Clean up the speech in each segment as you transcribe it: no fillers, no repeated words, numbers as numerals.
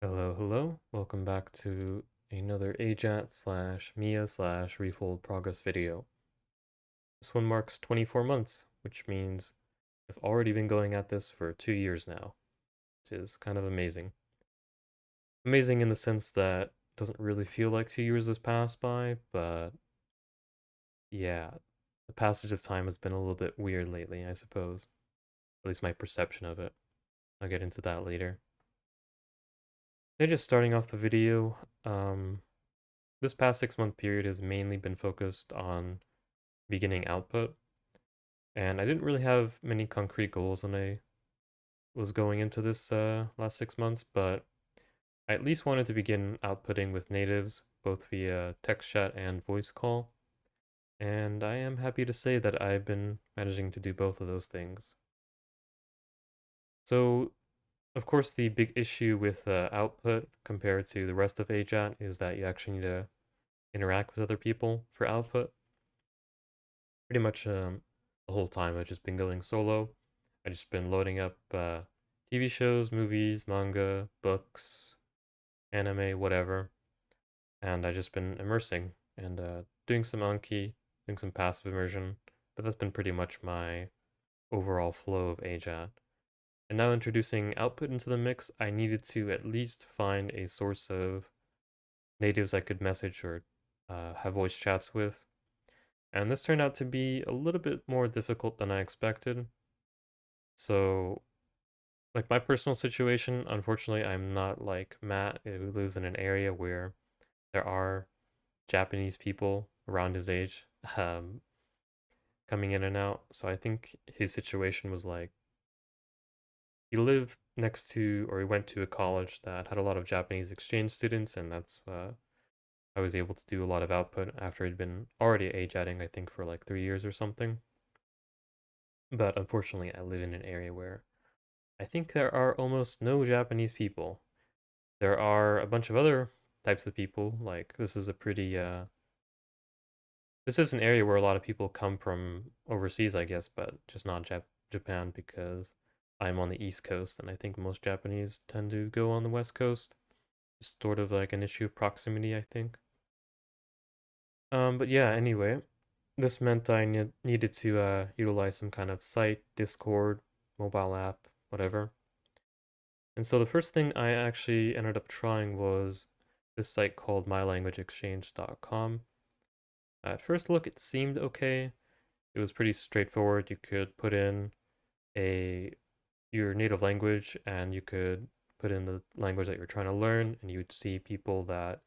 Hello, hello. Welcome back to another AJATT slash Mia slash Refold progress video. This one marks 24 months, which means I've already been going at this for 2 years now, which is kind of amazing. Amazing in the sense that it doesn't really feel like 2 years has passed by, but yeah, the passage of time has been a little bit weird lately, I suppose. At least my perception of it. I'll get into that later. They're just starting off the video. This past 6 month period has mainly been focused on beginning output, and I didn't really have many concrete goals when I was going into this last 6 months, but I at least wanted to begin outputting with natives, both via text chat and voice call, and I am happy to say that I've been managing to do both of those things. So, of course, the big issue with output compared to the rest of AJAT is that you actually need to interact with other people for output. Pretty much the whole time I've just been going solo. I've just been loading up TV shows, movies, manga, books, anime, whatever, and I've just been immersing and doing some Anki, doing some passive immersion, but that's been pretty much my overall flow of AJAT. And now introducing output into the mix, I needed to at least find a source of natives I could message or have voice chats with. And this turned out to be a little bit more difficult than I expected. So, like my personal situation, unfortunately, I'm not like Matt, who lives in an area where there are Japanese people around his age coming in and out. So I think his situation was like he lived next to, or he went to a college that had a lot of Japanese exchange students, and that's I was able to do a lot of output after he'd been already AJATting, I think, for like 3 years or something. But unfortunately, I live in an area where I think there are almost no Japanese people. There are a bunch of other types of people. Like this is an area where a lot of people come from overseas, I guess, but just not Japan because I'm on the East Coast and I think most Japanese tend to go on the West Coast. It's sort of like an issue of proximity, I think. But yeah, anyway, this meant I needed to utilize some kind of site, Discord, mobile app, whatever. And so the first thing I actually ended up trying was this site called mylanguageexchange.com. At first look, it seemed okay. It was pretty straightforward. You could put in a your native language and you could put in the language that you're trying to learn, and you would see people that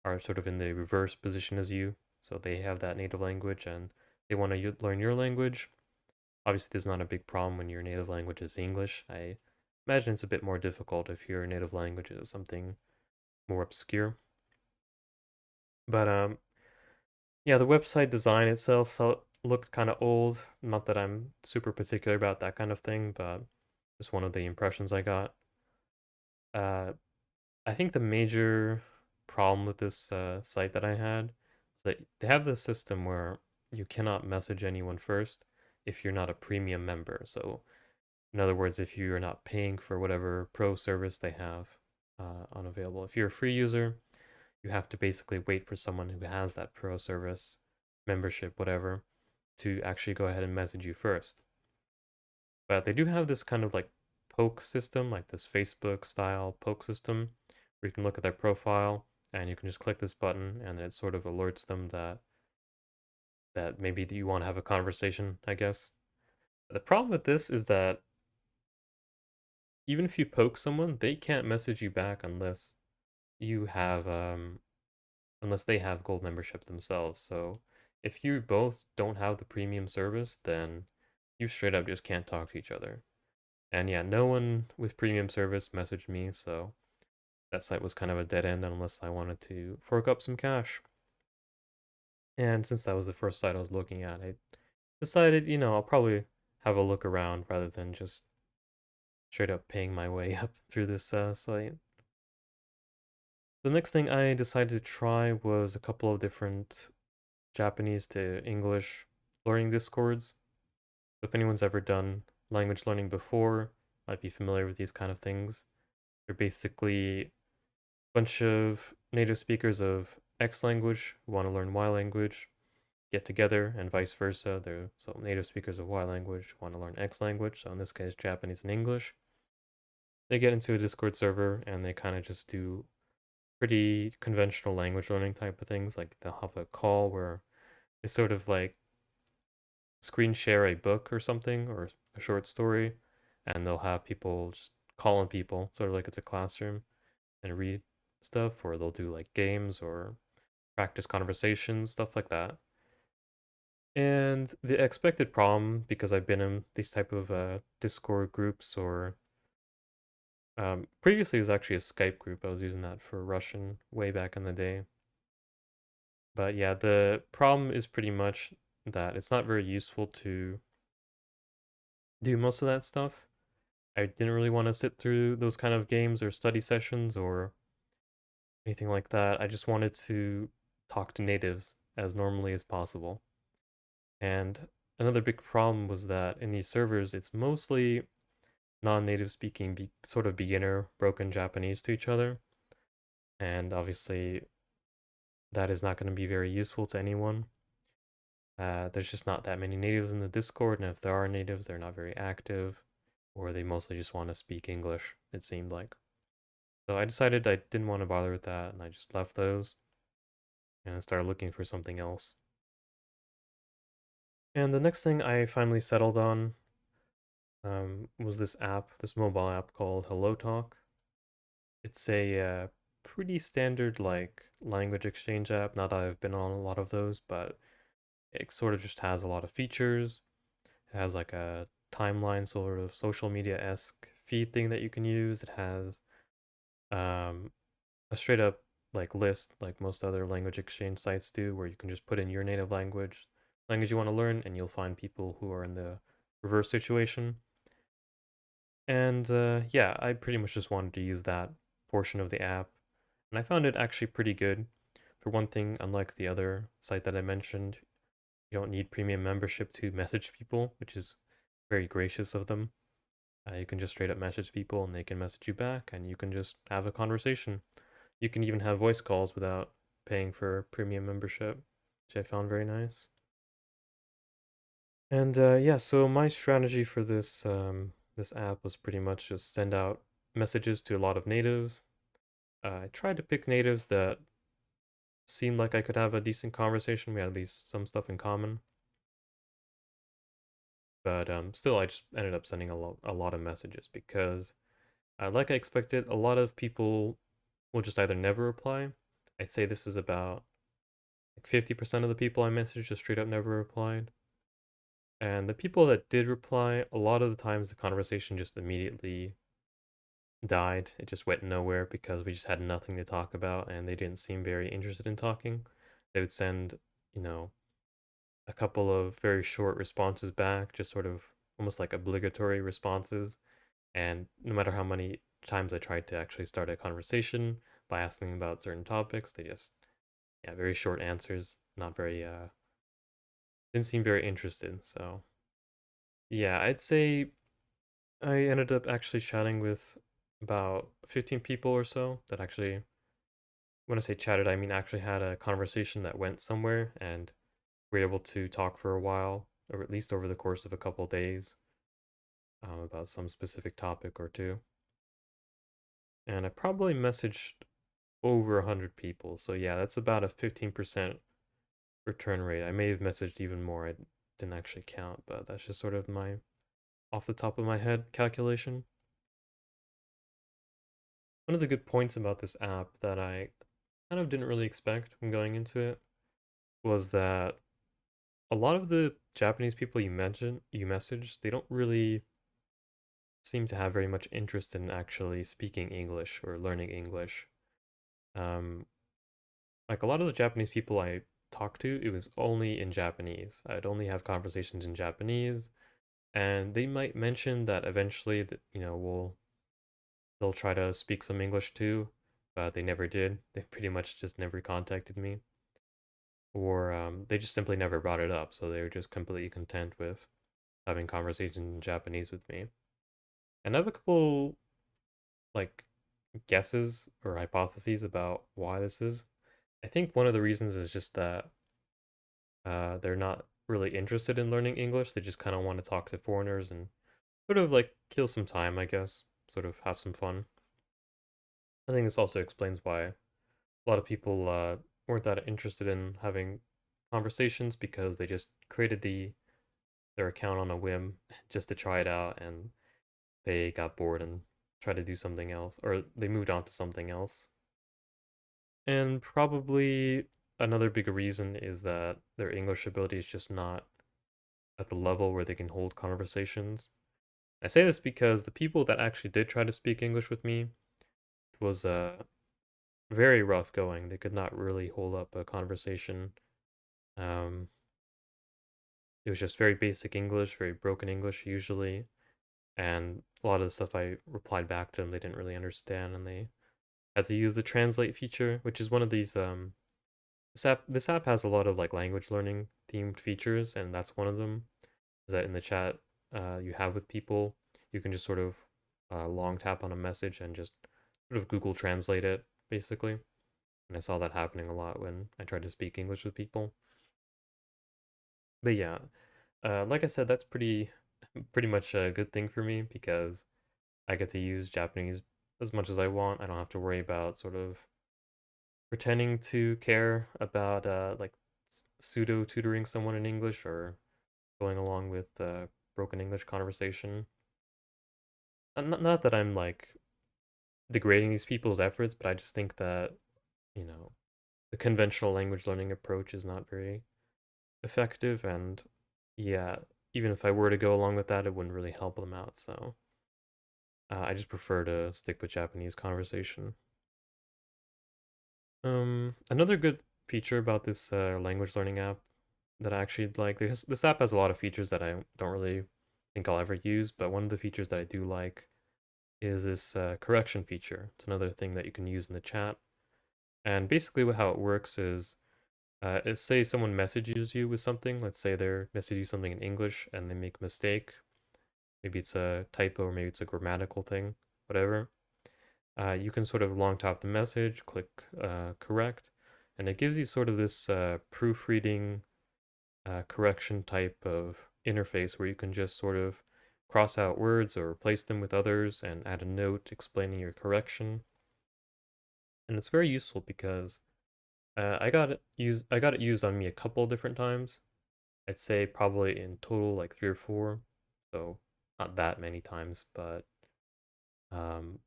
are sort of in the reverse position as you. So they have that native language and they want to learn your language. Obviously, there's not a big problem when your native language is English. I imagine it's a bit more difficult if your native language is something more obscure. But yeah, the website design itself looked kind of old. Not that I'm super particular about that kind of thing, but just one of the impressions I got. Uh, I think the major problem with this site that I had is that they have this system where you cannot message anyone first if you're not a premium member. So, in other words, if you're not paying for whatever pro service they have unavailable. If you're a free user, you have to basically wait for someone who has that pro service, membership, whatever, to actually go ahead and message you first. But they do have this kind of like poke system, like this Facebook style poke system, where you can look at their profile and you can just click this button and it sort of alerts them that maybe you want to have a conversation, I guess. The problem with this is that even if you poke someone, they can't message you back you have unless they have gold membership themselves. So if you both don't have the premium service, then you straight up just can't talk to each other. And yeah, no one with premium service messaged me, so that site was kind of a dead end unless I wanted to fork up some cash. And since that was the first site I was looking at, I decided, I'll probably have a look around rather than just straight up paying my way up through this site. The next thing I decided to try was a couple of different Japanese to English learning discords. If anyone's ever done language learning before, might be familiar with these kind of things. They're basically bunch of native speakers of X language who want to learn Y language get together, and vice versa. So native speakers of Y language want to learn X language, so in this case, Japanese and English. They get into a Discord server and they kind of just do pretty conventional language learning type of things. Like they'll have a call where it's sort of like screen share a book or something or a short story, and they'll have people just call on people, sort of like it's a classroom, and read stuff, or they'll do like games or practice conversations, stuff like that. And the expected problem, because I've been in these type of Discord groups or previously it was actually a Skype group. I was using that for Russian way back in the day. But yeah, the problem is pretty much that it's not very useful to do most of that stuff. I didn't really want to sit through those kind of games or study sessions or anything like that. I just wanted to talk to natives as normally as possible. And another big problem was that in these servers, it's mostly non-native speaking, sort of beginner broken Japanese to each other. And obviously, that is not going to be very useful to anyone. There's just not that many natives in the Discord, and if there are natives, they're not very active, or they mostly just want to speak English, it seemed like. So I decided I didn't want to bother with that, and I just left those and started looking for something else. And the next thing I finally settled on was this mobile app called Hello Talk. It's a pretty standard like language exchange app. Not that I've been on a lot of those, but it sort of just has a lot of features. It has like a timeline sort of social media-esque feed thing that you can use. It has um, a straight up like list like most other language exchange sites do, where you can just put in your native language you want to learn, and you'll find people who are in the reverse situation. And yeah, I pretty much just wanted to use that portion of the app, and I found it actually pretty good. For one thing, unlike the other site that I mentioned, you don't need premium membership to message people, which is very gracious of them. You can just straight up message people and they can message you back, and you can just have a conversation. You can even have voice calls without paying for premium membership, which I found very nice. And yeah, so my strategy for this app was pretty much just send out messages to a lot of natives. I tried to pick natives that seemed like I could have a decent conversation. We had at least some stuff in common. But still, I just ended up sending a lot of messages because, like I expected, a lot of people will just either never reply. I'd say this is about like 50% of the people I messaged just straight up never replied. And the people that did reply, a lot of the times the conversation just immediately died. It just went nowhere because we just had nothing to talk about and they didn't seem very interested in talking. They would send, you know, a couple of very short responses back, just sort of almost like obligatory responses. And no matter how many times I tried to actually start a conversation by asking about certain topics, they just, yeah, very short answers, not very, didn't seem very interested. So, yeah, I'd say I ended up actually chatting with about 15 people or so that actually, when I say chatted, I mean actually had a conversation that went somewhere and were able to talk for a while, or at least over the course of a couple days, about some specific topic or two. And I probably messaged over 100 people. So yeah, that's about a 15% return rate. I may have messaged even more. I didn't actually count, but that's just sort of my off the top of my head calculation. One of the good points about this app that I kind of didn't really expect when going into it was that a lot of the Japanese people you message, they don't really seem to have very much interest in actually speaking English or learning English. Um, like a lot of the Japanese people I talked to, it was only in Japanese. I'd only have conversations in Japanese, and they might mention that eventually that they'll try to speak some English too, but they never did. They pretty much just never contacted me, or they just simply never brought it up. So they were just completely content with having conversations in Japanese with me. And I have a couple like guesses or hypotheses about why this is. I think one of the reasons is just that they're not really interested in learning English. They just kind of want to talk to foreigners and sort of like kill some time, I guess, sort of have some fun. I think this also explains why a lot of people weren't that interested in having conversations because they just created their account on a whim just to try it out, and they got bored and tried to do something else, or they moved on to something else. And probably another big reason is that their English ability is just not at the level where they can hold conversations. I say this because the people that actually did try to speak English with me was very rough going. They could not really hold up a conversation. Um, it was just very basic English, very broken English usually, and a lot of the stuff I replied back to them they didn't really understand, and they had to use the translate feature, which is one of these this app has a lot of like language learning themed features, and that's one of them. Is that in the chat you have with people, you can just sort of long tap on a message and just sort of Google Translate it basically. And I saw that happening a lot when I tried to speak English with people. But yeah, like I said, that's pretty much a good thing for me because I get to use Japanese as much as I want. I don't have to worry about sort of pretending to care about like pseudo tutoring someone in English or going along with broken English conversation. And not that I'm like degrading these people's efforts, but I just think that, you know, the conventional language learning approach is not very effective. And yeah, even if I were to go along with that, it wouldn't really help them out. So I just prefer to stick with Japanese conversation. Another good feature about this language learning app that I actually like, this app has a lot of features that I don't really think I'll ever use, but one of the features that I do like is this correction feature. It's another thing that you can use in the chat. And basically, how it works is, say someone messages you with something. Let's say they're messaging you something in English and they make a mistake. Maybe it's a typo or maybe it's a grammatical thing, whatever. You can sort of long tap the message, click correct, and it gives you sort of this proofreading correction type of interface where you can just sort of cross out words or replace them with others and add a note explaining your correction. And it's very useful because I got it used on me a couple different times. I'd say probably in total like three or four, so not that many times, but um,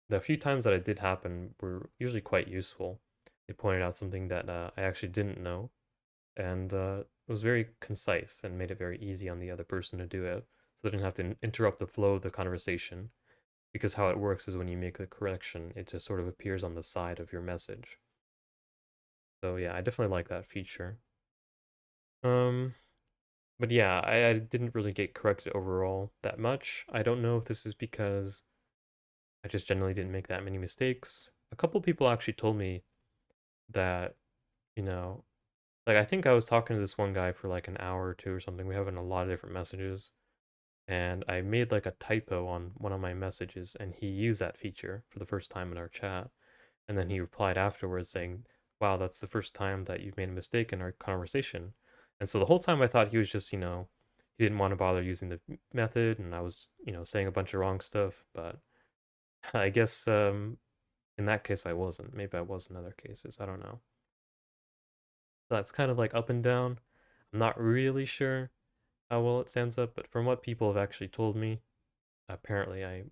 the few times that it did happen were usually quite useful. It pointed out something that I actually didn't know, and was very concise and made it very easy on the other person to do it, so they didn't have to interrupt the flow of the conversation. Because how it works is when you make the correction, it just sort of appears on the side of your message. So yeah, I definitely like that feature. Um, but yeah, I didn't really get corrected overall that much. I don't know if this is because I just generally didn't make that many mistakes. A couple people actually told me that, you know, like I think I was talking to this one guy for like an hour or two or something. We having a lot of different messages, and I made like a typo on one of my messages, and he used that feature for the first time in our chat. And then he replied afterwards saying, "Wow, that's the first time that you've made a mistake in our conversation." And so the whole time I thought he was just, he didn't want to bother using the method, and I was, saying a bunch of wrong stuff. But I guess in that case I wasn't. Maybe I was in other cases. I don't know. So that's kind of like up and down. I'm not really sure how well it stands up, but from what people have actually told me, apparently I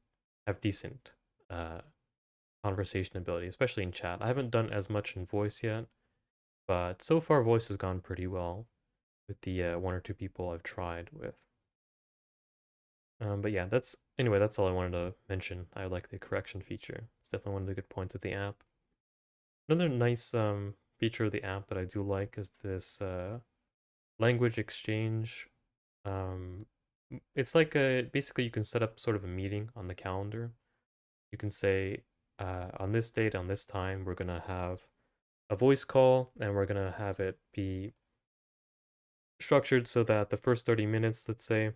have decent uh, conversation ability, especially in chat. I haven't done as much in voice yet, but so far voice has gone pretty well with the one or two people I've tried with. But yeah, that's all I wanted to mention. I like the correction feature. It's definitely one of the good points of the app. Another nice feature of the app that I do like is this language exchange. Um, it's like basically you can set up sort of a meeting on the calendar. You can say, on this date, on this time, we're gonna have a voice call, and we're gonna have it be structured so that the first 30 minutes, let's say,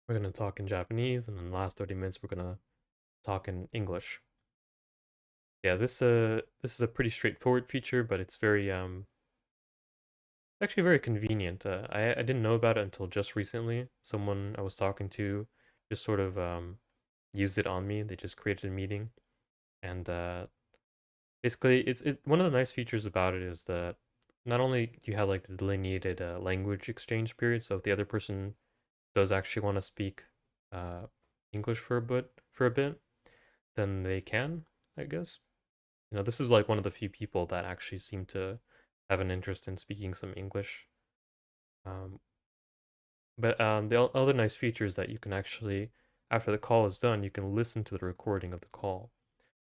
we're gonna talk in Japanese, and then the last 30 minutes we're gonna talk in English. Yeah, this is a pretty straightforward feature, but it's very actually very convenient. I didn't know about it until just recently. Someone I was talking to just sort of used it on me. They just created a meeting, and basically, one of the nice features about it is that not only do you have like the delineated language exchange period, so if the other person does actually want to speak uh, English for a bit, then they can, I guess. You know, this is like one of the few people that actually seem to have an interest in speaking some English. Um, but other nice feature is that you can actually, after the call is done, you can listen to the recording of the call,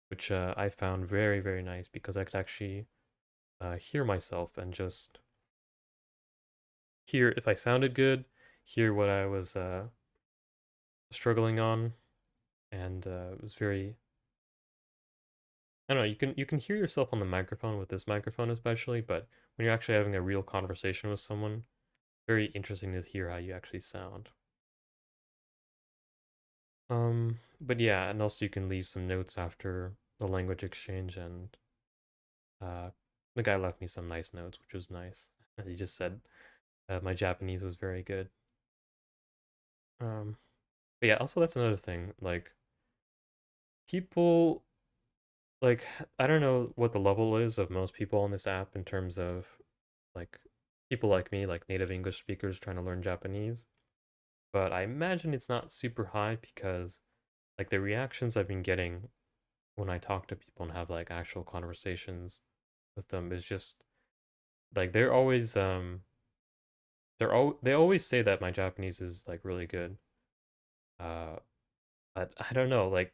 which I found very, very nice because I could actually hear myself and just hear if I sounded good, hear what I was struggling on, and it was very. I don't know. You can hear yourself on the microphone with this microphone especially, but when you're actually having a real conversation with someone, very interesting to hear how you actually sound. But yeah, and also you can leave some notes after the language exchange, and uh, the guy left me some nice notes, which was nice. He just said my Japanese was very good. Um, but yeah, also that's another thing. Like people, like I don't know what the level is of most people on this app in terms of like people like me, like native English speakers trying to learn Japanese. But I imagine it's not super high because like the reactions I've been getting when I talk to people and have like actual conversations with them is just like they always say that my Japanese is like really good. Uh, but I don't know, like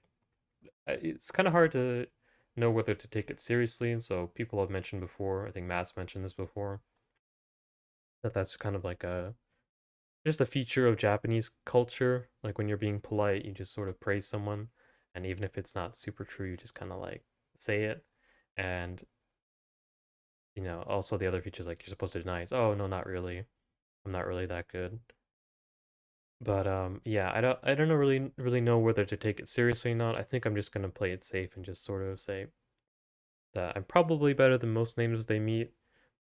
it's kind of hard to know whether to take it seriously. And so people have mentioned before, I think Matt's mentioned this before, that that's kind of like a just a feature of Japanese culture. Like when you're being polite, you just sort of praise someone, and even if it's not super true, you just kind of like say it. And also the other features like you're supposed to deny it. Oh no, not really. I'm not really that good. But yeah, I don't know really know whether to take it seriously or not. I think I'm just gonna play it safe and just sort of say that I'm probably better than most natives they meet,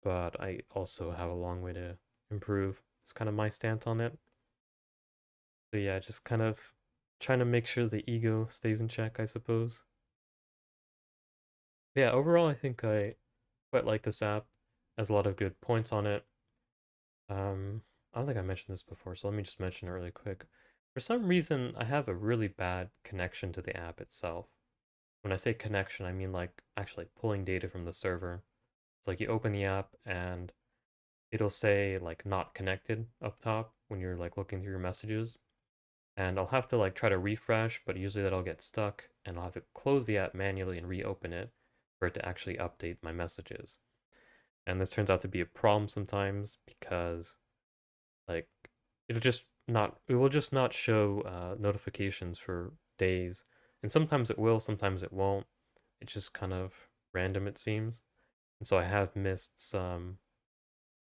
but I also have a long way to improve. It's kind of my stance on it. So yeah, just kind of trying to make sure the ego stays in check, I suppose. Yeah, overall, I think I quite like this app. Has a lot of good points on it. I don't think I mentioned this before, so let me just mention it really quick. For some reason, I have a really bad connection to the app itself. When I say connection, I mean like actually pulling data from the server. It's like you open the app and it'll say like not connected up top when you're like looking through your messages. And I'll have to like try to refresh, but usually that'll get stuck and I'll have to close the app manually and reopen it for it to actually update my messages. And this turns out to be a problem sometimes because like it will just not show notifications for days. And sometimes it will, sometimes it won't. It's just kind of random it seems. And so I have missed some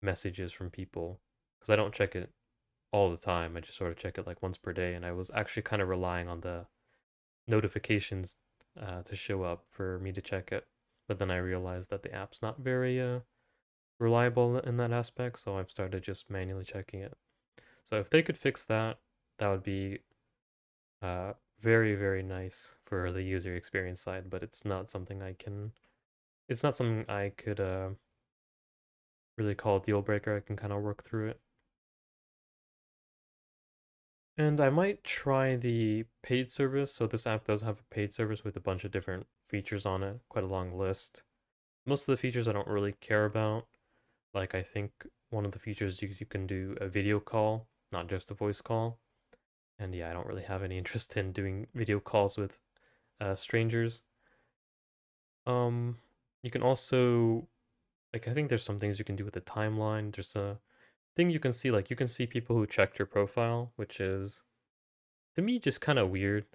messages from people because I don't check it all the time. I just sort of check it like once per day, and I was actually kind of relying on the notifications to show up for me to check it. But then I realized that the app's not very reliable in that aspect, so I've started just manually checking it. So if they could fix that, that would be very, very nice for the user experience side, but it's not something I could really call a deal breaker. I can kind of work through it. And I might try the paid service. So this app does have a paid service with a bunch of different features on it, quite a long list. Most of the features I don't really care about. Like I think one of the features you can do a video call, not just a voice call. And yeah, I don't really have any interest in doing video calls with strangers. Um, you can also like I think there's some things you can do with the timeline. There's a thing you can see like you can see people who checked your profile, which is to me just kind of weird.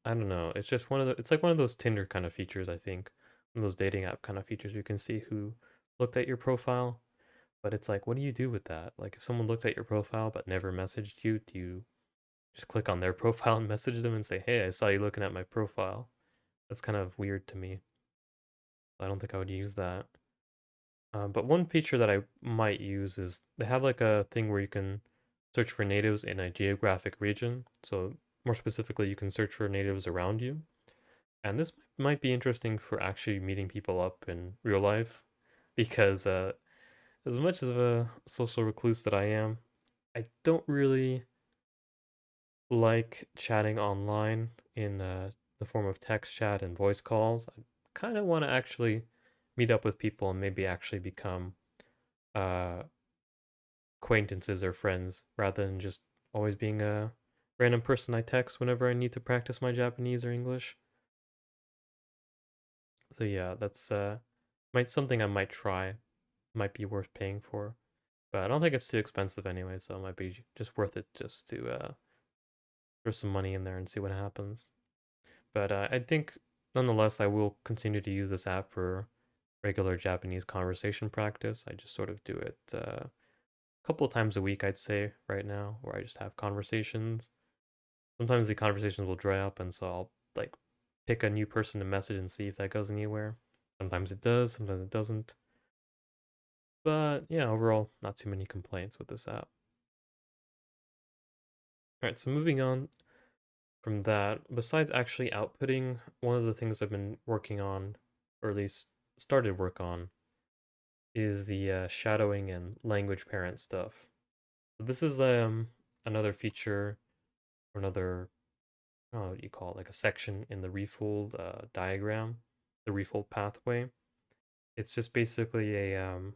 I don't know. It's just it's like one of those Tinder kind of features, I think. One of those dating app kind of features you can see who looked at your profile. But it's like, what do you do with that? Like if someone looked at your profile but never messaged you, do you just click on their profile and message them and say, "Hey, I saw you looking at my profile"? That's kind of weird to me. I don't think I would use that. But one feature that I might use is they have like a thing where you can search for natives in a geographic region. So more specifically, you can search for natives around you. And this might be interesting for actually meeting people up in real life, because as much as of a social recluse that I am, I don't really like chatting online in the form of text chat and voice calls. I kind of want to actually meet up with people and maybe actually become uh, acquaintances or friends rather than just always being a random person I text whenever I need to practice my Japanese or English. So yeah, that's might something I might try. Might be worth paying for. But I don't think it's too expensive anyway, so it might be just worth it just to throw some money in there and see what happens. But I think nonetheless, I will continue to use this app for regular Japanese conversation practice. I just sort of do it a couple of times a week, I'd say, right now, where I just have conversations. Sometimes the conversations will dry up, and so I'll like pick a new person to message and see if that goes anywhere. Sometimes it does, sometimes it doesn't. But yeah, overall, not too many complaints with this app. All right, so moving on from that, besides actually outputting, one of the things I've been working on, or at least started work on, is the shadowing and language parent stuff. This is another feature, or another, oh, what do you call it, like a section in the Refold diagram, the Refold pathway. It's just basically a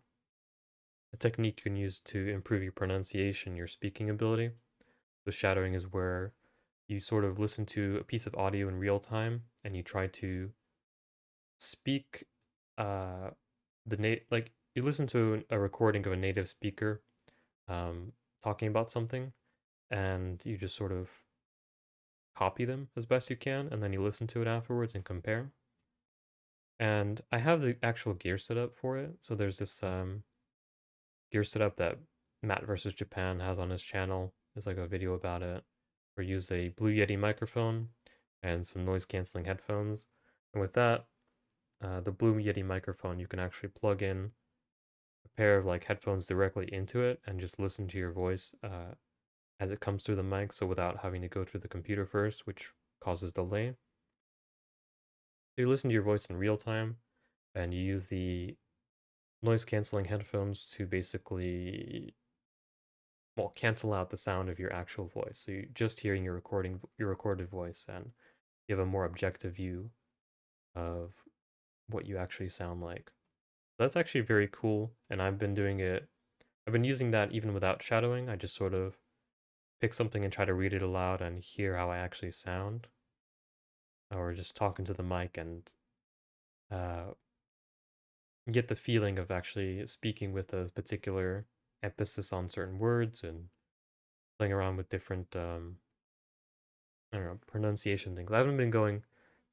technique you can use to improve your pronunciation, your speaking ability. The shadowing is where you sort of listen to a piece of audio in real time and you try to speak uh like you listen to a recording of a native speaker um talking about something, and you just sort of copy them as best you can, and then you listen to it afterwards and compare. And I have the actual gear set up for it. So there's this gear setup that Matt versus Japan has on his channel. There's like a video about it. We use a Blue Yeti microphone and some noise canceling headphones. And with that, the Blue Yeti microphone, you can actually plug in a pair of like headphones directly into it and just listen to your voice as it comes through the mic. So without having to go through the computer first, which causes delay. You listen to your voice in real time and you use the noise canceling headphones to basically, well, cancel out the sound of your actual voice. So you're just hearing your recorded voice, and you have a more objective view of what you actually sound like. That's actually very cool, and I've been doing it. I've been using that even without shadowing. I just sort of pick something and try to read it aloud and hear how I actually sound, or just talking to the mic and uh, get the feeling of actually speaking with a particular emphasis on certain words and playing around with different I don't know, pronunciation things. I haven't been going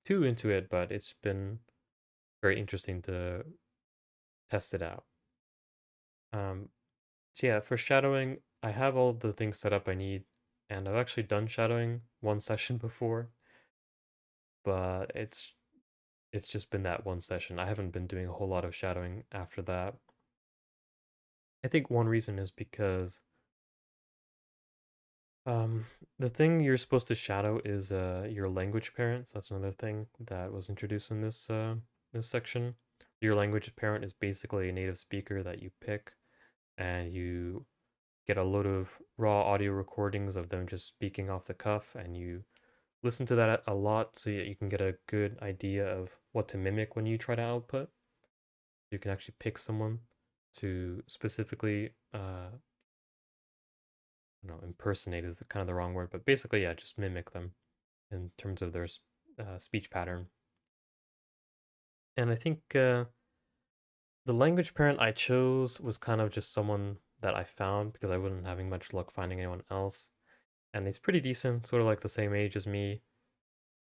too into it, but it's been very interesting to test it out. Um, so yeah, for shadowing, I have all the things set up I need, and I've actually done shadowing one session before, but it's just been that one session. I haven't been doing a whole lot of shadowing after that. I think one reason is because um, the thing you're supposed to shadow is your language parent. So that's another thing that was introduced in this section. Your language parent is basically a native speaker that you pick, and you get a load of raw audio recordings of them just speaking off the cuff, and you listen to that a lot so you can get a good idea of what to mimic when you try to output. You can actually pick someone to specifically I don't know, impersonate is kind of the wrong word, but basically, yeah, just mimic them in terms of their speech pattern. And I think the language parent I chose was kind of just someone that I found because I wasn't having much luck finding anyone else. And he's pretty decent, sort of like the same age as me.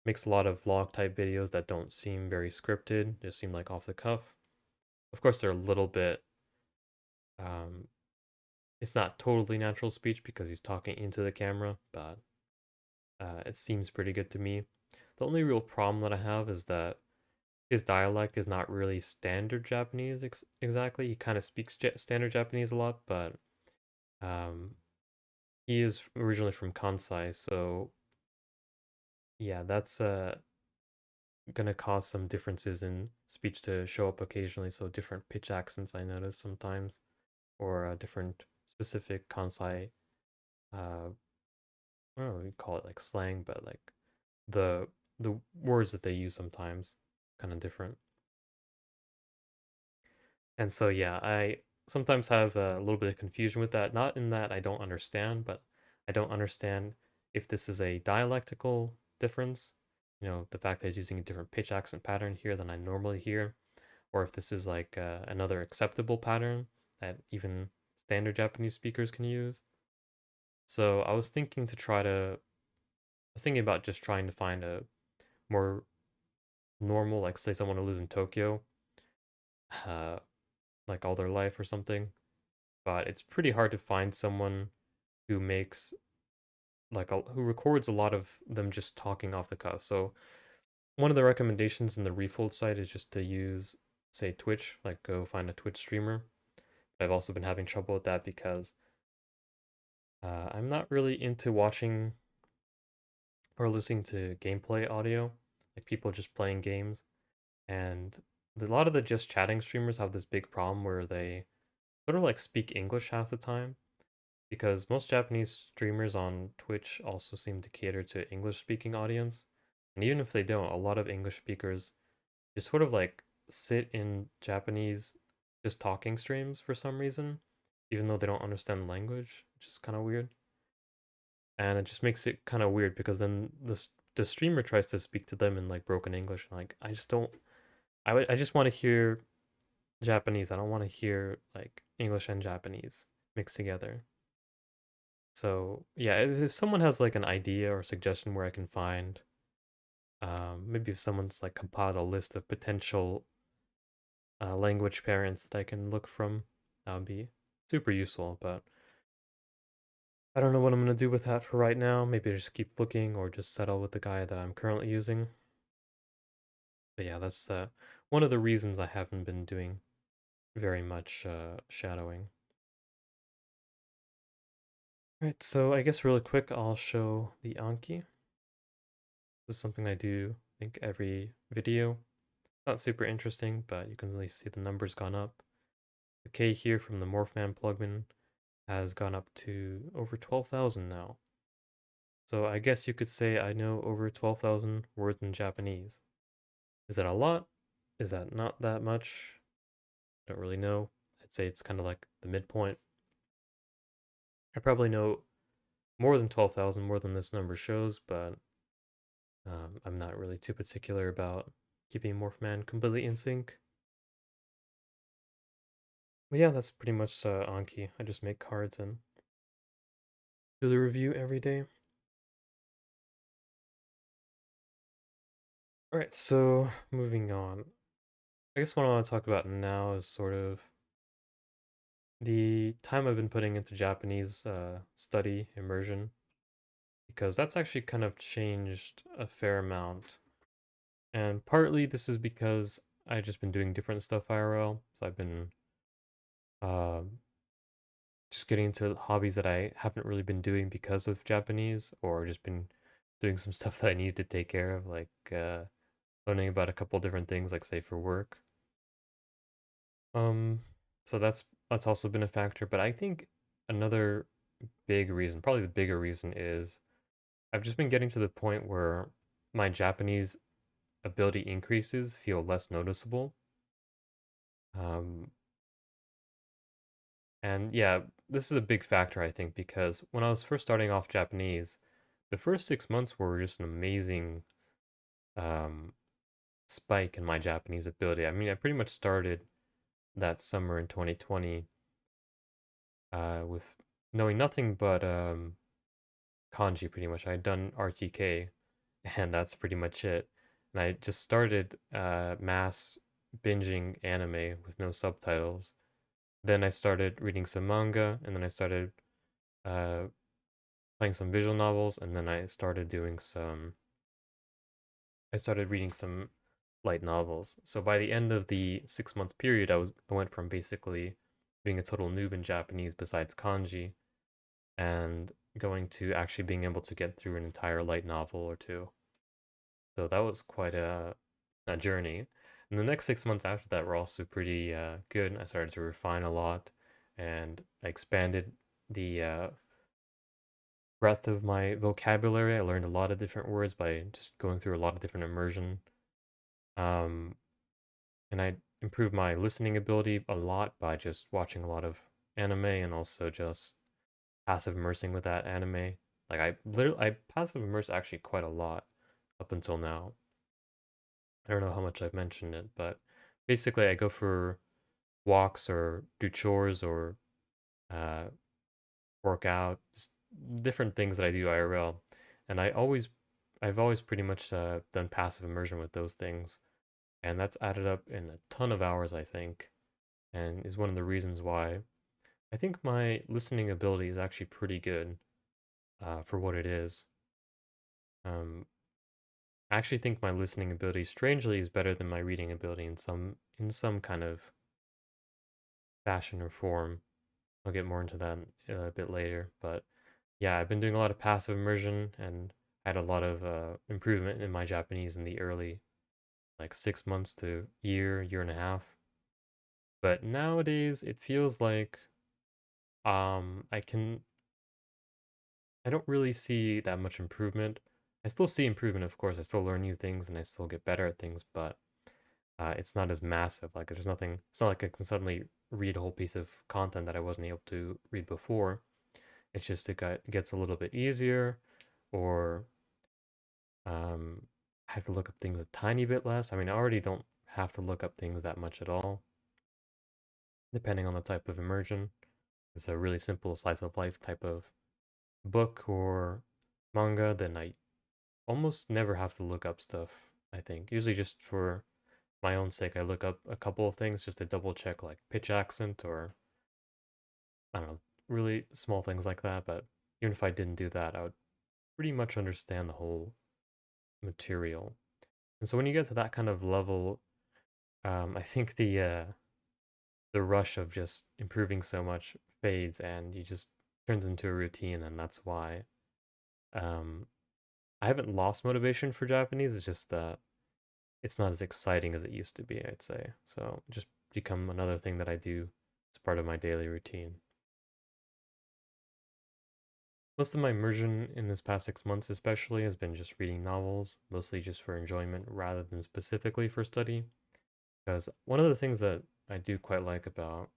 Makes a lot of vlog type videos that don't seem very scripted, just seem like off the cuff. Of course, they're a little bit, um, it's not totally natural speech because he's talking into the camera, but it seems pretty good to me. The only real problem that I have is that his dialect is not really standard Japanese exactly. He kind of speaks standard Japanese a lot, but um, he is originally from Kansai, so yeah, that's gonna cause some differences in speech to show up occasionally. So different pitch accents I notice sometimes, or different specific Kansai. I don't know, we call it like slang, but like the the words that they use sometimes kind of different. And so yeah, I sometimes have a little bit of confusion with that. Not in that I don't understand, but I don't understand if this is a dialectical difference. You know, the fact that he's using a different pitch accent pattern here than I normally hear, or if this is like another acceptable pattern that even standard Japanese speakers can use. So I was thinking to I was thinking about just trying to find a more normal, like say someone who lives in Tokyo, uh, like all their life or something. But it's pretty hard to find someone who makes who records a lot of them just talking off the cuff. So one of the recommendations in the Refold site is just to use, say, Twitch, like go find a Twitch streamer. I've also been having trouble with that because I'm not really into watching or listening to gameplay audio, like people just playing games. And a lot of the just chatting streamers have this big problem where they sort of like speak English half the time because most Japanese streamers on Twitch also seem to cater to English speaking audience. And even if they don't, a lot of English speakers just sort of like sit in Japanese just talking streams for some reason, even though they don't understand the language, which is kind of weird. And it just makes it kind of weird because then the streamer tries to speak to them in like broken English, and like I just don't. I just want to hear Japanese. I don't want to hear like English and Japanese mixed together. So yeah, if someone has like an idea or suggestion where I can find, maybe if someone's like compiled a list of potential language parents that I can look from, that would be super useful. But I don't know what I'm gonna do with that for right now. Maybe just keep looking or just settle with the guy that I'm currently using. But yeah, that's one of the reasons I haven't been doing very much shadowing. Right, so I guess really quick, I'll show the Anki. This is something I do, I think, every video. Not super interesting, but you can really see the numbers gone up. The K here from the Morphman plugin has gone up to over 12,000 now. So I guess you could say I know over 12,000 words in Japanese. Is that a lot? Is that not that much? Don't really know. I'd say it's kind of like the midpoint. I probably know more than 12,000, more than this number shows, but I'm not really too particular about keeping Morphman completely in sync. But yeah, that's pretty much Anki. I just make cards and do the review every day. Alright, so moving on. I guess what I want to talk about now is sort of the time I've been putting into Japanese study, immersion, because that's actually kind of changed a fair amount. And partly this is because I've just been doing different stuff IRL. So I've been uh, just getting into hobbies that I haven't really been doing because of Japanese, or just been doing some stuff that I needed to take care of, like learning about a couple different things, like say for work. Um, so that's also been a factor, but I think another big reason, probably the bigger reason, is I've just been getting to the point where my Japanese ability increases feel less noticeable. Um, and yeah, this is a big factor, I think, because when I was first starting off Japanese, the first 6 months were just an amazing um, spike in my Japanese ability. I mean, I pretty much started that summer in 2020 with knowing nothing but kanji pretty much. I had done RTK, and that's pretty much it. And I just started mass binging anime with no subtitles. Then I started reading some manga, and then I started uh, playing some visual novels, and then I started doing some. I started reading some light novels. So by the end of the 6 month period, I went from basically being a total noob in Japanese besides kanji and going to actually being able to get through an entire light novel or two. So that was quite a journey. And the next 6 months after that were also pretty good. I started to refine a lot, and I expanded the breadth of my vocabulary. I learned a lot of different words by just going through a lot of different immersion. Um, and I improved my listening ability a lot by just watching a lot of anime and also just passive immersing with that anime. Like I passive immerse actually quite a lot up until now. I don't know how much I've mentioned it, but basically I go for walks or do chores or uh, work out, just different things that I do IRL. And I've always pretty much done passive immersion with those things, and that's added up in a ton of hours, I think, and is one of the reasons why I think my listening ability is actually pretty good for what it is. Um, I actually think my listening ability, strangely, is better than my reading ability in some kind of fashion or form. I'll get more into that a bit later, but yeah, I've been doing a lot of passive immersion and had a lot of improvement in my Japanese in the early like 6 months to year and a half. But nowadays it feels like I can I don't really see that much improvement. I still see improvement, of course. I still learn new things and I still get better at things, but it's not as massive. Like there's nothing. It's not like I can suddenly read a whole piece of content that I wasn't able to read before. It's just it gets a little bit easier, or I have to look up things a tiny bit less. I mean, I already don't have to look up things that much at all, depending on the type of immersion. It's a really simple slice of life type of book or manga, then I almost never have to look up stuff, I think. Usually just for my own sake, I look up a couple of things just to double check like pitch accent or I don't know, really small things like that. But even if I didn't do that, I would pretty much understand the whole material. And so when you get to that kind of level, I think the rush of just improving so much fades and you just turns into a routine, and that's why um, I haven't lost motivation for Japanese. It's just that it's not as exciting as it used to be, I'd say. So just become another thing that I do as part of my daily routine. Most of my immersion in this past 6 months, especially, has been just reading novels, mostly just for enjoyment rather than specifically for study. Because one of the things that I do quite like about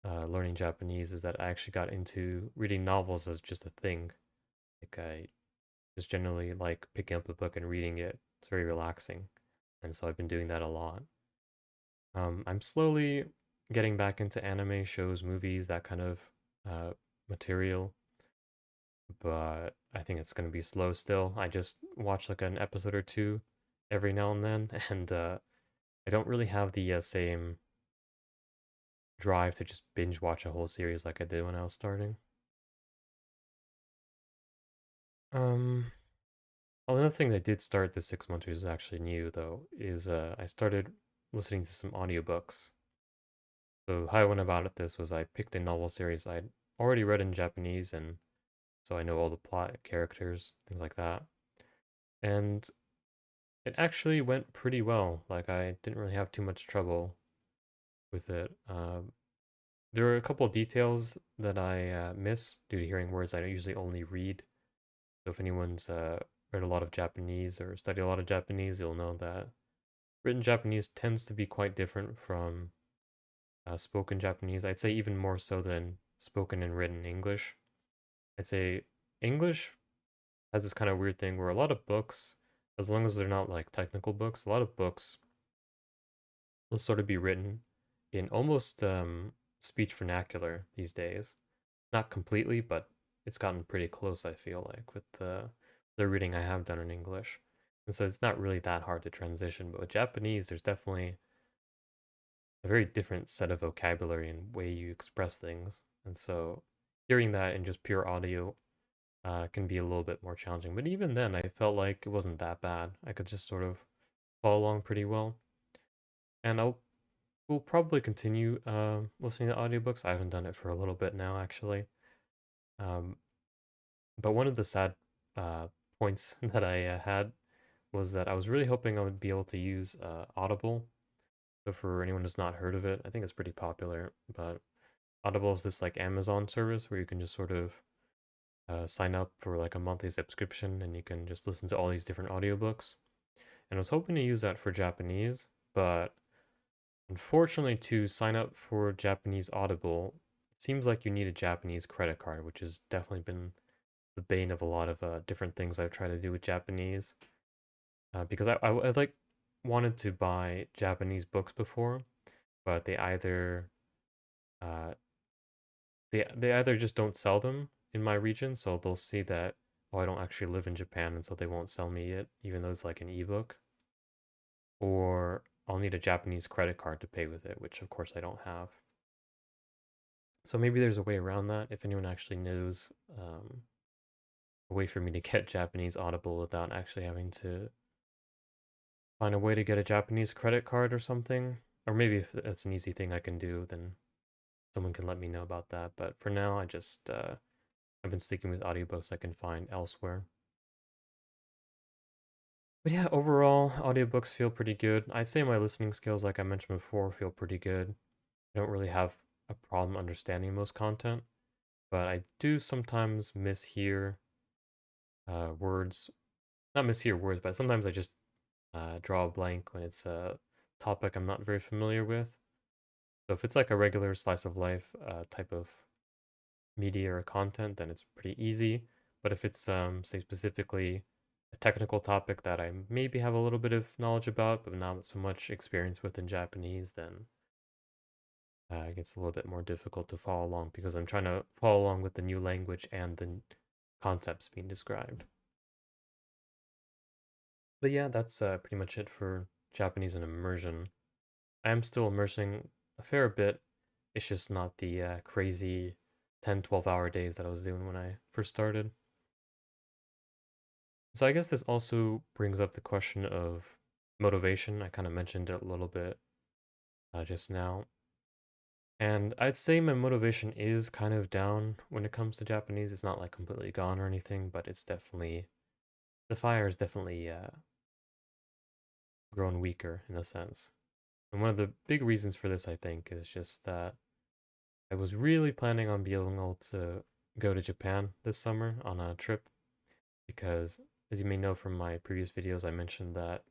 learning Japanese is that I actually got into reading novels as just a thing. Like I just generally like picking up a book and reading it. It's very relaxing, and so I've been doing that a lot. I'm slowly getting back into anime, shows, movies, that kind of uh, material, but I think it's gonna be slow still. I just watch like an episode or two every now and then, and I don't really have the same drive to just binge watch a whole series like I did when I was starting. Um, well, another thing that did start the 6 months, which is actually new though, is I started listening to some audiobooks. So how I went about it this was I picked a novel series I'd already read in Japanese, and so I know all the plot, characters, things like that. And it actually went pretty well. Like I didn't really have too much trouble with it. There were a couple of details that I miss due to hearing words I usually only read. So if anyone's read a lot of Japanese or studied a lot of Japanese, you'll know that written Japanese tends to be quite different from spoken Japanese. I'd say even more so than spoken and written English. I'd say English has this kind of weird thing where a lot of books, as long as they're not like technical books, a lot of books will sort of be written in almost speech vernacular these days. Not completely, but it's gotten pretty close, I feel like, with the reading I have done in English. And so it's not really that hard to transition. But with Japanese, there's definitely a very different set of vocabulary and way you express things. And so hearing that in just pure audio can be a little bit more challenging. But even then, I felt like it wasn't that bad. I could just sort of follow along pretty well. And will probably continue listening to audiobooks. I haven't done it for a little bit now, actually. Um, but one of the sad uh, points that I had was that I was really hoping I would be able to use Audible. So for anyone who's not heard of it, I think it's pretty popular. But Audible is this like Amazon service where you can just sort of sign up for like a monthly subscription and you can just listen to all these different audiobooks. And I was hoping to use that for Japanese, but unfortunately, to sign up for Japanese Audible, it seems like you need a Japanese credit card, which has definitely been the bane of a lot of different things I've tried to do with Japanese. Because I like wanted to buy Japanese books before, but uh, they either just don't sell them in my region, so they'll see that oh I don't actually live in Japan, and so they won't sell me it, even though it's like an ebook, or I'll need a Japanese credit card to pay with it, which of course I don't have. So maybe there's a way around that if anyone actually knows a way for me to get Japanese Audible without actually having to find a way to get a Japanese credit card or something. Or maybe if that's an easy thing I can do, then someone can let me know about that. But for now, I've been sticking with audiobooks I can find elsewhere. But yeah, overall, audiobooks feel pretty good. I'd say my listening skills, like I mentioned before, feel pretty good. I don't really have a problem understanding most content, but I do sometimes mishear words. Not mishear words, but sometimes I just draw a blank when it's a topic I'm not very familiar with. So if it's like a regular slice of life type of media or content, then it's pretty easy. But if it's say specifically a technical topic that I maybe have a little bit of knowledge about, but not so much experience with in Japanese, then it gets a little bit more difficult to follow along because I'm trying to follow along with the new language and the concepts being described. But yeah, that's pretty much it for Japanese and immersion. I am still immersing a fair bit. It's just not the crazy 10, 12-hour days that I was doing when I first started. So I guess this also brings up the question of motivation. I kind of mentioned it a little bit just now. And I'd say my motivation is kind of down when it comes to Japanese. It's not like completely gone or anything, but it's definitely, the fire is definitely grown weaker in a sense. And one of the big reasons for this, I think, is just that I was really planning on being able to go to Japan this summer on a trip because, as you may know from my previous videos, I mentioned that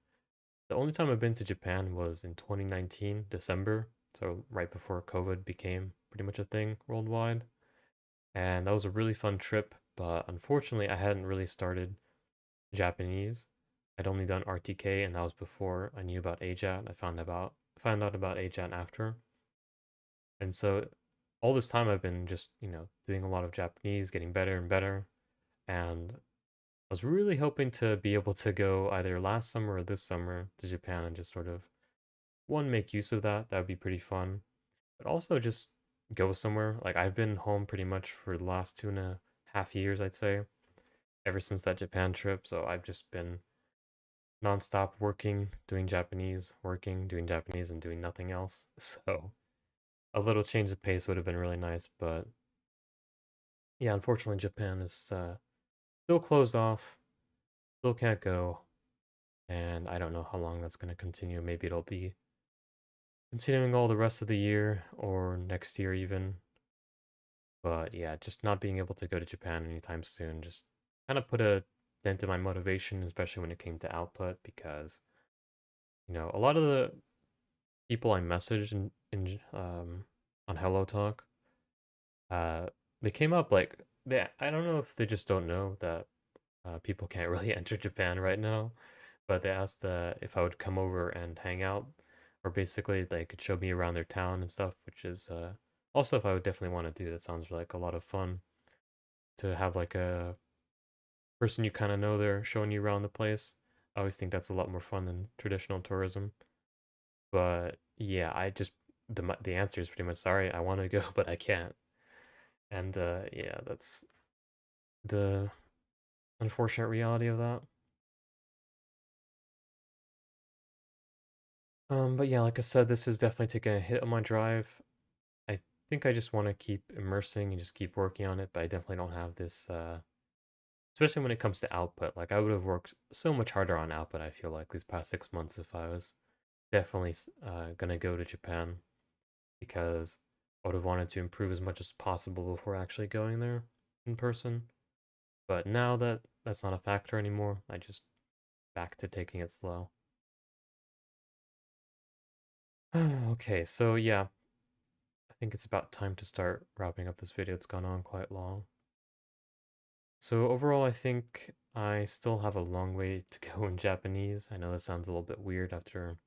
the only time I've been to Japan was in 2019, December, so right before COVID became pretty much a thing worldwide. And that was a really fun trip, but unfortunately, I hadn't really started Japanese. I'd only done RTK, and that was before I knew about AJAT. I found out about AJAT after. And so all this time I've been just, doing a lot of Japanese, getting better and better. And I was really hoping to be able to go either last summer or this summer to Japan and just sort of, one, make use of that. That would be pretty fun. But also just go somewhere. Like I've been home pretty much for the last 2.5 years, I'd say, ever since that Japan trip. So I've just been nonstop working, doing Japanese, working, doing Japanese, and doing nothing else. So a little change of pace would have been really nice, but yeah, unfortunately, Japan is still closed off, still can't go, and I don't know how long that's going to continue. Maybe it'll be continuing all the rest of the year or next year even. But yeah, just not being able to go to Japan anytime soon just kind of put a dent in my motivation, especially when it came to output, because a lot of the people I messaged in on Hello Talk, uh, they came up like I don't know if they just don't know that people can't really enter Japan right now, but they asked if I would come over and hang out, or basically they could show me around their town and stuff, which is all stuff I would definitely want to do. That sounds like a lot of fun to have like a person you kind of know there showing you around the place. I always think that's a lot more fun than traditional tourism. But yeah, the answer is pretty much sorry. I want to go, but I can't. And yeah, that's the unfortunate reality of that. But yeah, like I said, this is definitely taking a hit on my drive. I think I just want to keep immersing and just keep working on it, but I definitely don't have this, especially when it comes to output. Like, I would have worked so much harder on output, I feel like, these past 6 months if I was definitely gonna go to Japan, because I would have wanted to improve as much as possible before actually going there in person. But now that that's not a factor anymore, I just back to taking it slow. Okay, so yeah, I think it's about time to start wrapping up this video. It's gone on quite long. So overall, I think I still have a long way to go in Japanese. I know that sounds a little bit weird after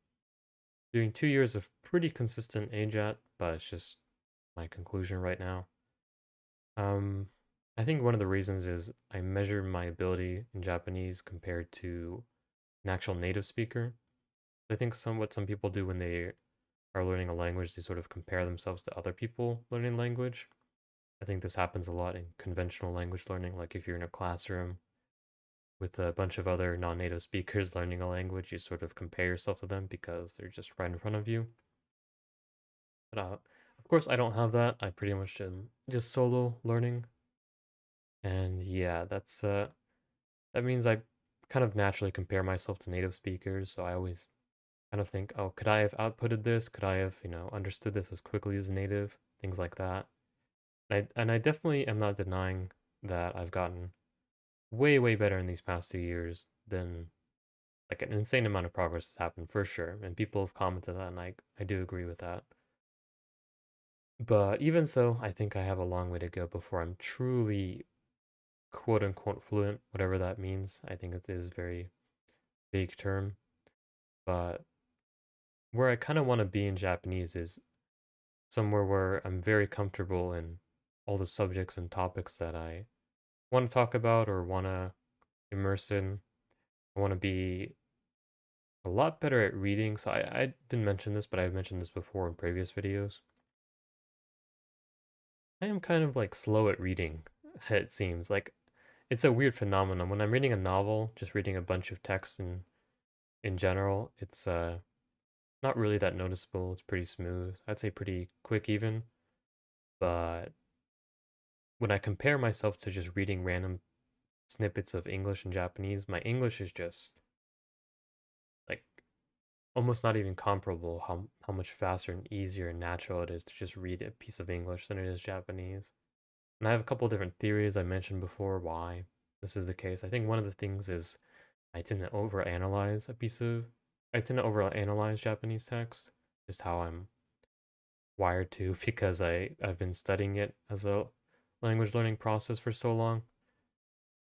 doing 2 years of pretty consistent AJATT, but it's just my conclusion right now. Um, I think one of the reasons is I measure my ability in Japanese compared to an actual native speaker. I think what some people do when they are learning a language, they sort of compare themselves to other people learning language. I think this happens a lot in conventional language learning, like if you're in a classroom with a bunch of other non-native speakers learning a language, you sort of compare yourself to them because they're just right in front of you. But of course, I don't have that. I pretty much am just solo learning, and yeah, that means I kind of naturally compare myself to native speakers. So I always kind of think, oh, could I have outputted this? Could I have, understood this as quickly as native? Things like that. And I definitely am not denying that I've gotten way, way better in these past 2 years than like an insane amount of progress has happened for sure. And people have commented that, and I do agree with that. But even so, I think I have a long way to go before I'm truly quote unquote fluent, whatever that means. I think it is a very vague term. But where I kind of want to be in Japanese is somewhere where I'm very comfortable in all the subjects and topics that I want to talk about or want to immerse in. I want to be a lot better at reading. So I didn't mention this, but I've mentioned this before in previous videos. I am kind of like slow at reading, it seems. Like it's a weird phenomenon. When I'm reading a novel, just reading a bunch of text in general, it's not really that noticeable. It's pretty smooth. I'd say pretty quick even. But when I compare myself to just reading random snippets of English and Japanese, my English is just like almost not even comparable how much faster and easier and natural it is to just read a piece of English than it is Japanese. And I have a couple different theories I mentioned before why this is the case. I think one of the things is I tend to overanalyze a piece of I tend to overanalyze Japanese text, just how I'm wired to because I've been studying it as a language learning process for so long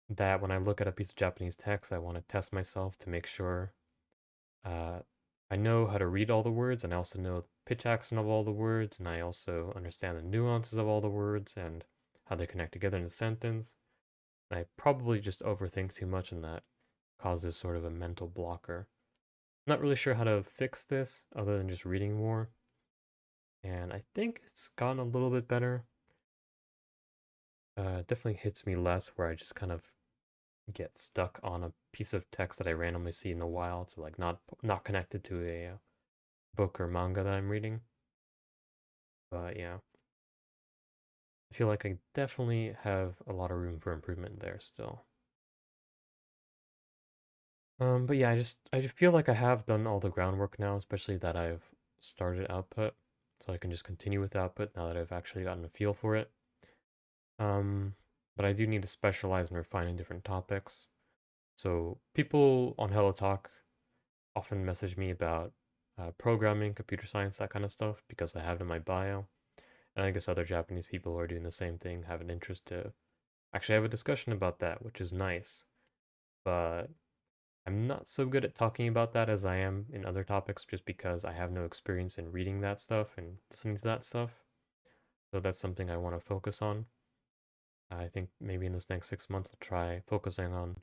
that when I look at a piece of Japanese text, I want to test myself to make sure uh, I know how to read all the words, and I also know the pitch accent of all the words, and I also understand the nuances of all the words and how they connect together in a sentence. And I probably just overthink too much, and that causes sort of a mental blocker. Not really sure how to fix this other than just reading more, and I think it's gotten a little bit better. It definitely hits me less where I just kind of get stuck on a piece of text that I randomly see in the wild, so like not connected to a book or manga that I'm reading. But yeah, I feel like I definitely have a lot of room for improvement there still. But yeah, I just feel like I have done all the groundwork now, especially that I've started output, so I can just continue with output now that I've actually gotten a feel for it. Um, but I do need to specialize and refine in different topics. So people on Hello Talk often message me about programming, computer science, that kind of stuff, because I have it in my bio. And I guess other Japanese people who are doing the same thing have an interest to actually have a discussion about that, which is nice. But I'm not so good at talking about that as I am in other topics just because I have no experience in reading that stuff and listening to that stuff. So that's something I want to focus on. I think maybe in this next 6 months I'll try focusing on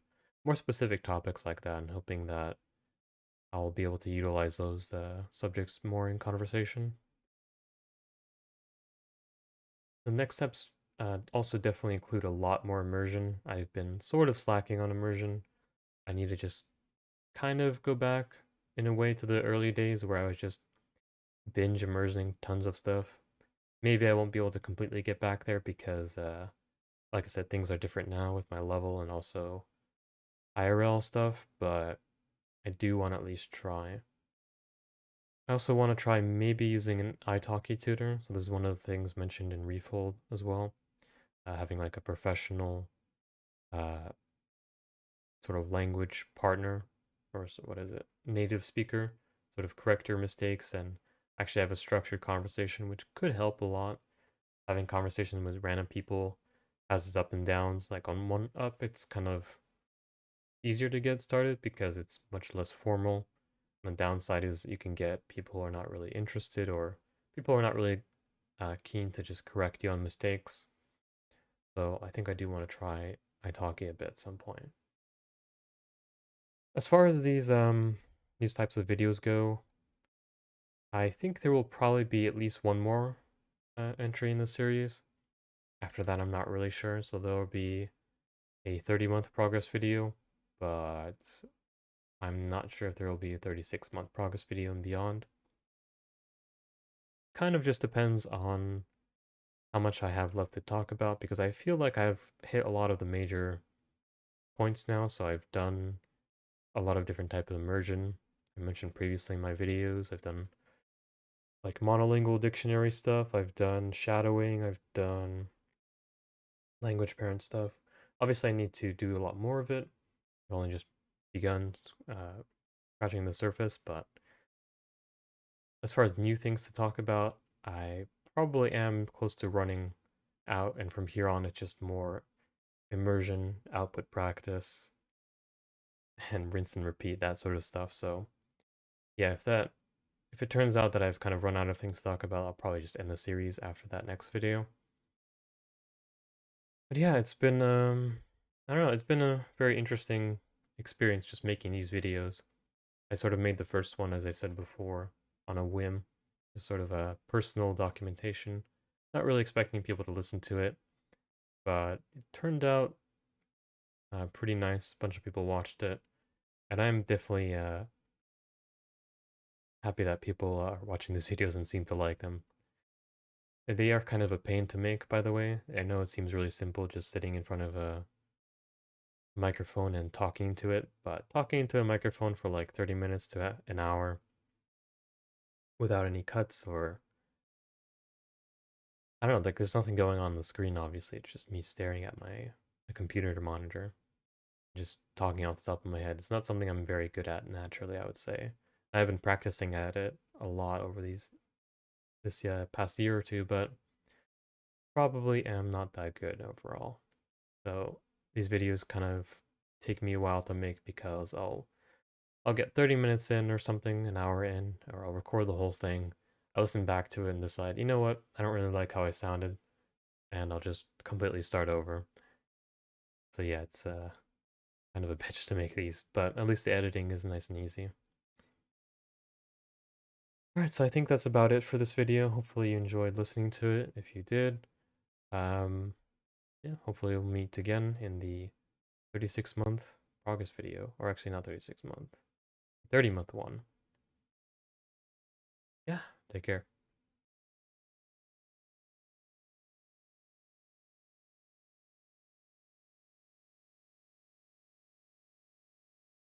more specific topics like that and hoping that I'll be able to utilize those subjects more in conversation. The next steps also definitely include a lot more immersion. I've been sort of slacking on immersion. I need to just kind of go back in a way to the early days where I was just binge immersing tons of stuff. Maybe I won't be able to completely get back there because, like I said, things are different now with my level and also IRL stuff, but I do want to at least try. I also want to try maybe using an italki tutor. So this is one of the things mentioned in Refold as well. Having like a professional uh, sort of language partner, or what is it, native speaker, sort of correct your mistakes and actually have a structured conversation, which could help a lot. Having conversations with random people has its up and downs. Like on one up, it's kind of easier to get started because it's much less formal. And the downside is you can get people who are not really interested or people who are not really keen to just correct you on mistakes. So I think I do want to try italki a bit at some point. As far as these types of videos go, I think there will probably be at least one more entry in the series. After that, I'm not really sure. So there will be a 30-month progress video, but I'm not sure if there will be a 36-month progress video and beyond. Kind of just depends on how much I have left to talk about because I feel like I've hit a lot of the major points now. So I've done a lot of different types of immersion. I mentioned previously in my videos, I've done like monolingual dictionary stuff, I've done shadowing, I've done language parent stuff. Obviously, I need to do a lot more of it. I've only just begun scratching the surface, but as far as new things to talk about, I probably am close to running out, and from here on, it's just more immersion, output practice, and rinse and repeat, that sort of stuff. So, yeah, if it turns out that I've kind of run out of things to talk about, I'll probably just end the series after that next video. But yeah, it's been I don't know, it's been a very interesting experience just making these videos. I sort of made the first one, as I said before, on a whim, just sort of a personal documentation. Not really expecting people to listen to it, but it turned out pretty nice. A bunch of people watched it, and I'm definitely happy that people are watching these videos and seem to like them. They are kind of a pain to make, by the way. I know it seems really simple just sitting in front of a microphone and talking to it, but talking to a microphone for like 30 minutes to an hour without any cuts or I don't know, like there's nothing going on the screen, obviously. It's just me staring at my computer to monitor, just talking off the top of my head. It's not something I'm very good at naturally, I would say. I've been practicing at it a lot over this past year or two, but probably am not that good overall. So these videos kind of take me a while to make because I'll get 30 minutes in or something, an hour in, or I'll record the whole thing. I listen back to it and decide, you know what, I don't really like how I sounded, and I'll just completely start over. So yeah, it's kind of a bitch to make these, but at least the editing is nice and easy. Alright, so I think that's about it for this video. Hopefully you enjoyed listening to it. If you did, um, yeah, hopefully we'll meet again in the 36-month progress video, or actually not 36-month, 30-month one. Yeah, take care.